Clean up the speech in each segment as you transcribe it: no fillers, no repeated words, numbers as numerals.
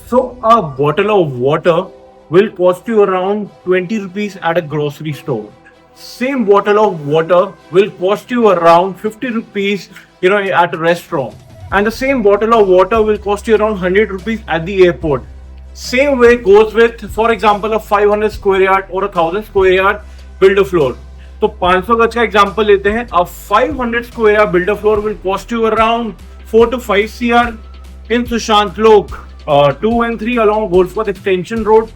So a bottle of water will cost you around 20 rupees at a grocery store. Same bottle of water will cost you around 50 rupees, at a restaurant. And the same bottle of water will cost you around 100 rupees at the airport. Same way goes with, for example, a 500 square yard or a 1000 square yard builder floor. तो 500 गज का example लेते हैं. A 500 square yard builder floor will cost you around 4 to 5 CR in Sushant Lok, 2 and 3 along Goldsworth Extension Road.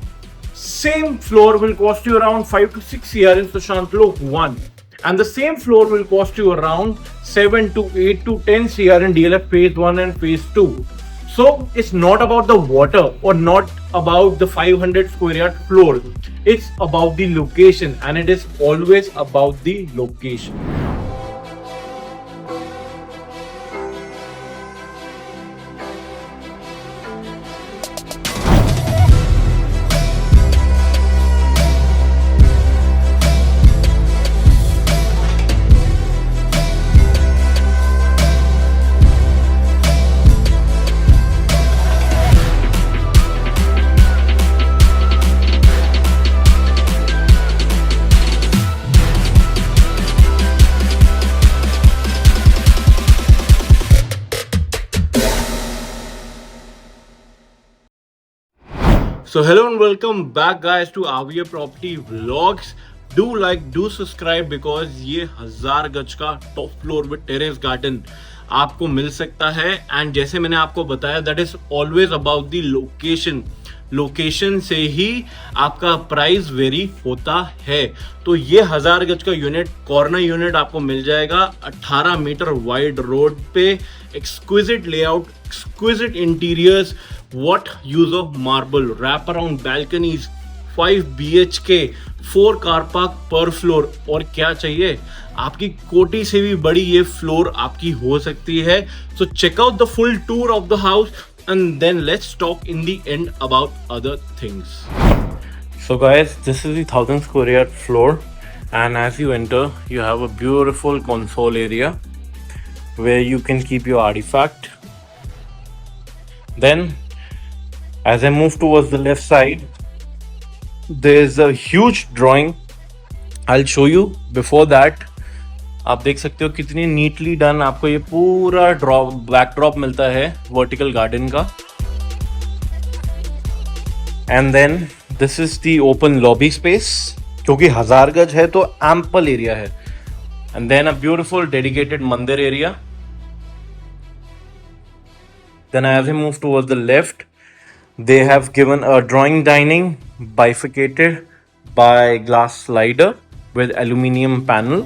Same floor will cost you around 5 to 6 CR in Sushant Lok 1. And the same floor will cost you around 7 to 8 to 10 CR in DLF Phase 1 and Phase 2. So it's not about the water or not about the 500 square yard floor. It's about the location, and it is always about the location. So hello and welcome back guys to RVA Property Vlogs. Do like, do subscribe because ये 1000 गज का top floor with terrace garden आपको मिल सकता है. And जैसे मैंने आपको बताया, that is always about the location. Location से ही आपका प्राइस वेरी होता है. तो ये 1000 गज का यूनिट, कॉर्नर यूनिट आपको मिल जाएगा 18 मीटर वाइड रोड पे. Exquisite layout, exquisite interiors, what use of marble, wrap around balconies, 5 BHK, 4 car park per floor. और क्या चाहिए, आपकी कोठी से भी बड़ी ये फ्लोर आपकी हो सकती है. So check out the full tour of the house and then let's talk in the end about other things. So guys, this is the 1000 square yard floor, and as you enter you have a beautiful console area where you can keep your artifact. Then as I move towards the left side, there's a huge drawing. I'll show you. Before that, आप देख सकते हो कितनी neatly done आपको ये पूरा backdrop मिलता है वर्टिकल गार्डन का. And then this is the open lobby space, क्योंकि 1000 गज है तो एम्पल एरिया है. And then a beautiful dedicated mandir area. Then as I move towards the left, they have given a drawing dining bifurcated by glass slider with aluminium panel.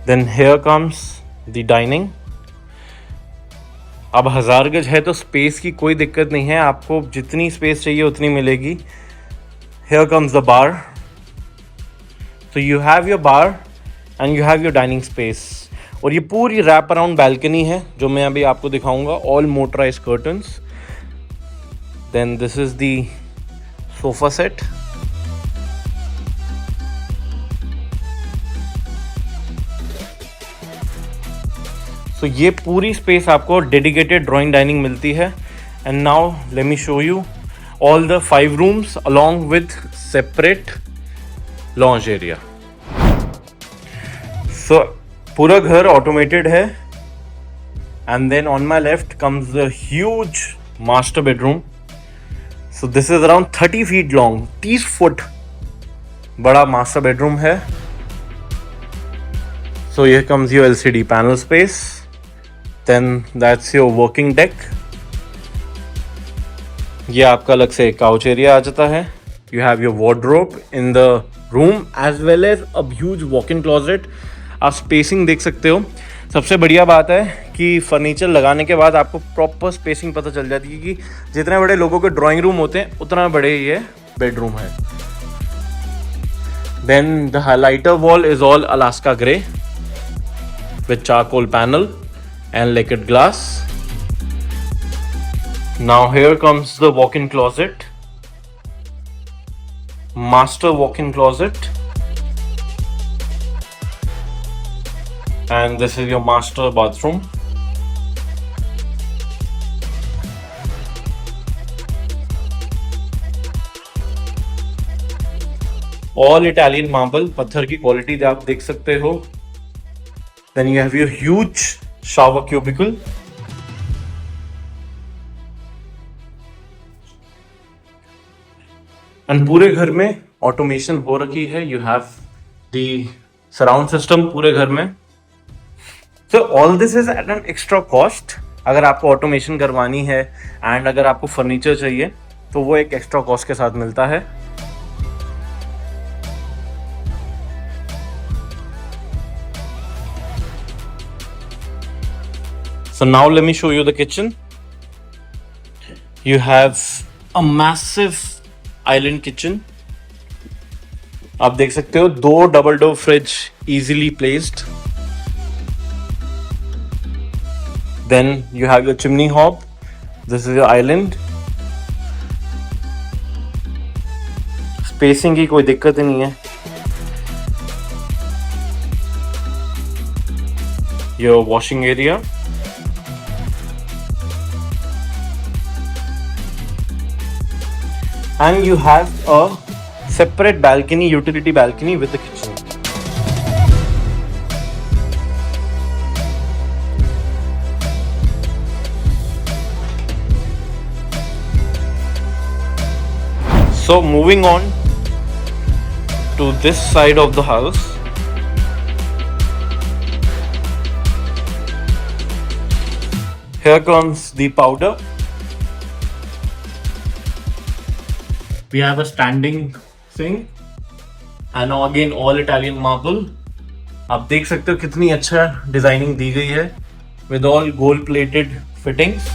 Then here comes the dining. अब 1000 गज है तो space की कोई दिक्कत नहीं है, आपको जितनी स्पेस चाहिए उतनी मिलेगी. Here comes the bar. So you have your bar and you have your dining space. और ये पूरी रैप अराउंड बैल्कनी है जो मैं अभी आपको दिखाऊंगा. All motorise curtains. Then this is the sofa set. So ये पूरी स्पेस आपको डेडिकेटेड ड्राइंग डाइनिंग मिलती है. And now let me show you all the 5 rooms along with separate lounge area. So पूरा घर ऑटोमेटेड है. And then on my left comes the huge master bedroom. So this is around 30 feet long, 30 foot बड़ा master bedroom है. So here comes your LCD panel space. Then that's your working deck. ये आपका अलग से couch area आ जाता है. You have your wardrobe in the room as well as a huge walk in closet. आप spacing देख सकते हो. सबसे बढ़िया बात है कि फर्नीचर लगाने के बाद आपको प्रॉपर स्पेसिंग पता चल जाती है कि जितने बड़े लोगों के ड्राइंग रूम होते हैं उतना बड़े ये बेडरूम है. Then the highlighter wall is all Alaska grey with charcoal panel and lacquered glass. Now here comes the walk in closet, master walk in closet. and this is your master bathroom. All Italian marble, पत्थर की quality आप देख सकते हो. Then you have your huge shower cubicle. And पूरे घर में automation हो रखी है. You have the surround system पूरे घर में. So all this is at an extra cost. अगर आपको ऑटोमेशन करवानी है एंड अगर आपको फर्नीचर चाहिए तो वो एक एक्स्ट्रा कॉस्ट के साथ मिलता है. So now let me show you the kitchen. You have a massive island kitchen. आप देख सकते हो 2 double door fridge easily placed. Then you have your chimney hob. This is your island. Spacing की कोई दिक्कत नहीं है. Your washing area. And you have a separate balcony, utility balcony with the kitchen. So moving on to this side of the house. Here comes the powder. We have a standing sink and again all Italian marble. आप देख सकते हो कितनी अच्छा designing दी गई है with all gold plated fittings.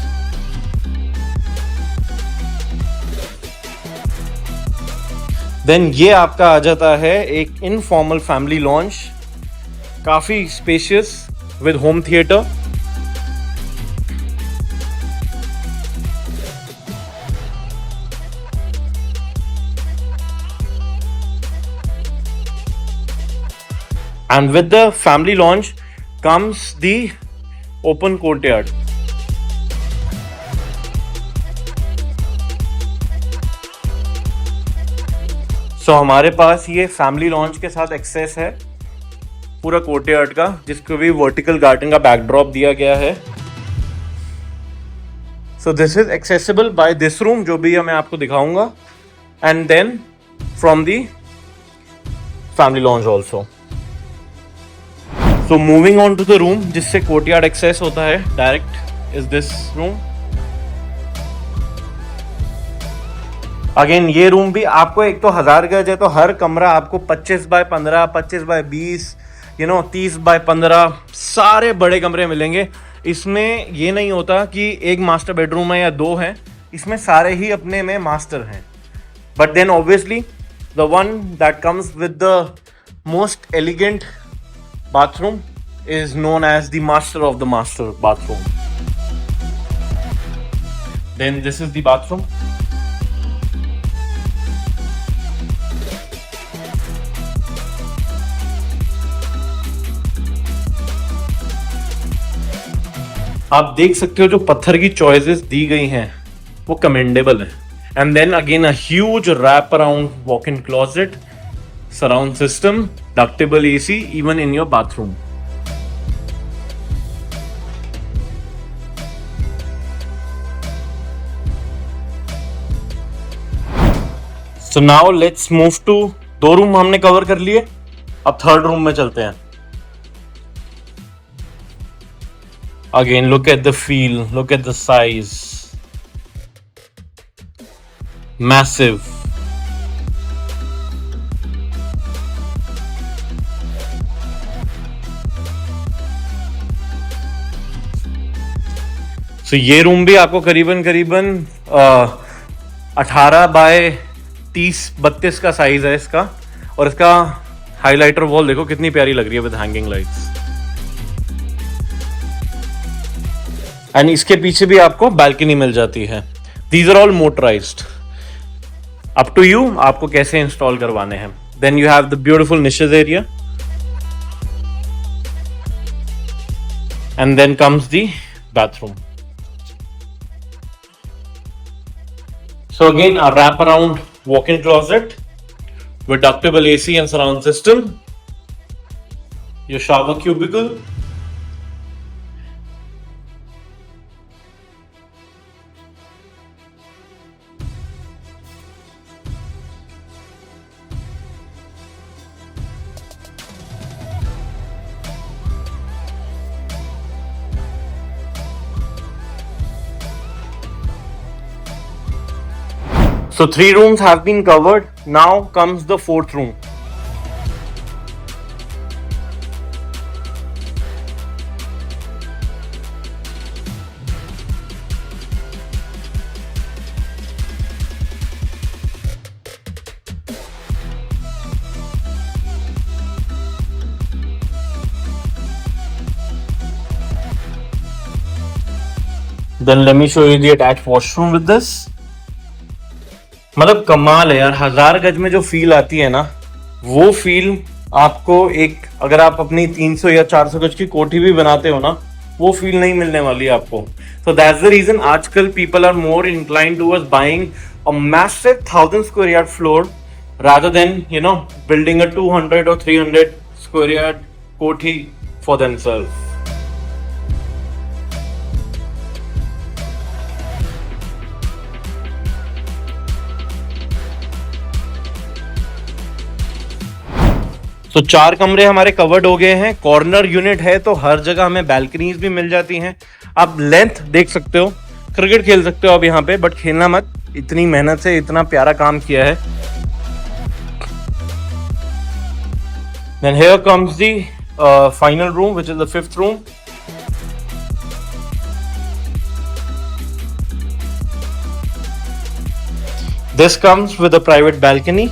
Then ये आपका आ जाता है एक इनफॉर्मल फैमिली लॉन्च, काफी spacious with home theater. And with the family lounge comes the open courtyard. So हमारे पास ये फैमिली लॉन्च के साथ एक्सेस है पूरा कोर्टयार्ड का, जिसको भी वर्टिकल गार्डन का बैकड्रॉप दिया गया है. So this is accessible by this room, जो भी मैं आपको दिखाऊंगा, and then from the family lounge also. So moving on to the room जिससे कोर्टयार्ड एक्सेस होता है direct is this room. Again ये रूम भी आपको एक तो 1000 गज है तो हर कमरा आपको 25 बाय 15, 25 बाय 20, 30 बाय 15 सारे बड़े कमरे मिलेंगे. इसमें ये नहीं होता कि एक मास्टर बेडरूम है या 2 हैं, इसमें सारे ही अपने में मास्टर हैं. But then obviously the one that comes with the most elegant bathroom is known as the master of the master bathroom. Then this is the bathroom. आप देख सकते हो जो पत्थर की चॉइसेस दी गई हैं वो कमेंडेबल है. And then again a huge wrap around walk-in closet, surround system, ductable AC even in your bathroom. So now let's move to 2 room हमने कवर कर लिए, अब 3rd रूम में चलते हैं. Again look at the feel, look at the size, massive. तो ये room भी आपको करीबन 18 बाय 30-32 का साइज है इसका. और इसका हाइलाइटर वॉल देखो कितनी प्यारी लग रही है विद हैंगिंग लाइट्स. एंड इसके पीछे भी आपको बालकनी मिल जाती है. These are all motorised. Up to you आपको कैसे इंस्टॉल करवाने हैं. Then you have the beautiful niches area. and then comes the bathroom. So again, a wrap-around walk-in closet with ductable AC and surround system. Your shower cubicle. So 3 rooms have been covered. Now comes the 4th room. Then let me show you the attached washroom with this. मतलब कमाल है यार, 1000 गज में जो feel आती है ना, वो फील आपको एक, अगर आप अपनी 300 या 400 गज की कोठी भी बनाते हो ना, वो फील नहीं मिलने वाली है आपको. सो दैट्स द रीजन आजकल people are more inclined towards buying a massive 1000 square yard floor rather than building a 200 or 300 square yard कोठी for themselves. तो 4 कमरे हमारे कवर्ड हो गए हैं. कॉर्नर यूनिट है तो हर जगह हमें बैल्कनीज भी मिल जाती हैं. आप लेंथ देख सकते हो, क्रिकेट खेल सकते हो आप यहाँ पे, बट खेलना मत, इतनी मेहनत से इतना प्यारा काम किया है. Then here comes the final room, which is the 5th room. This comes with a private balcony.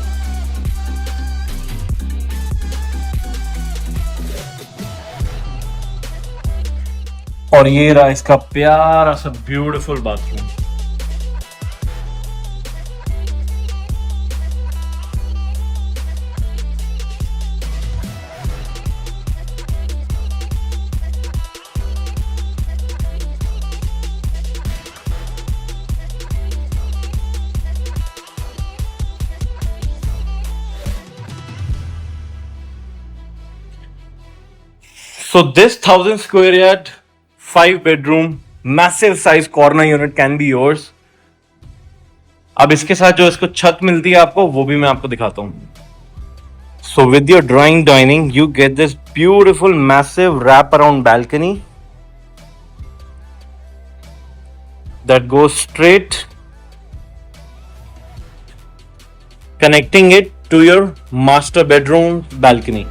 और ये रहा इसका प्यारा सा beautiful bathroom. So this 1000 square yard 5 bedroom massive size corner unit can be yours. अब इसके साथ जो इसको छत मिलती है आपको, वो भी मैं आपको दिखाता हूं. So with your drawing dining you get this beautiful massive wrap around balcony that goes straight, connecting it to your master bedroom balcony.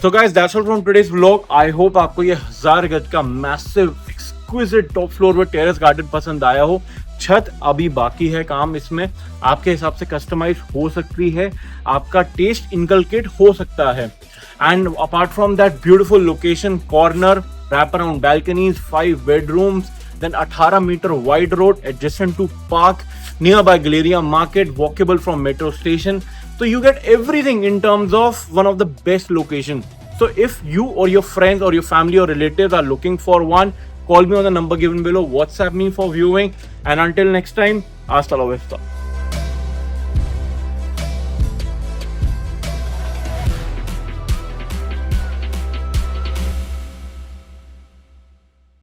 So guys, that's all from today's vlog. I hope आपको ये 1000 गज का massive exquisite top floor with terrace garden पसंद आया हो. छत अभी बाकी है, काम इसमें आपके हिसाब से कस्टमाइज हो सकती है, आपका टेस्ट इनकलकेट हो सकता है. And apart from that beautiful location, corner, wrap around balconies, 5 bedrooms, then 18 meter wide road adjacent to park, nearby Galleria Market, walkable from metro station. So you get everything in terms of one of the best locations. So if you or your friends or your family or relatives are looking for one, call me on the number given below, WhatsApp me for viewing, and until next time, hasta la vista.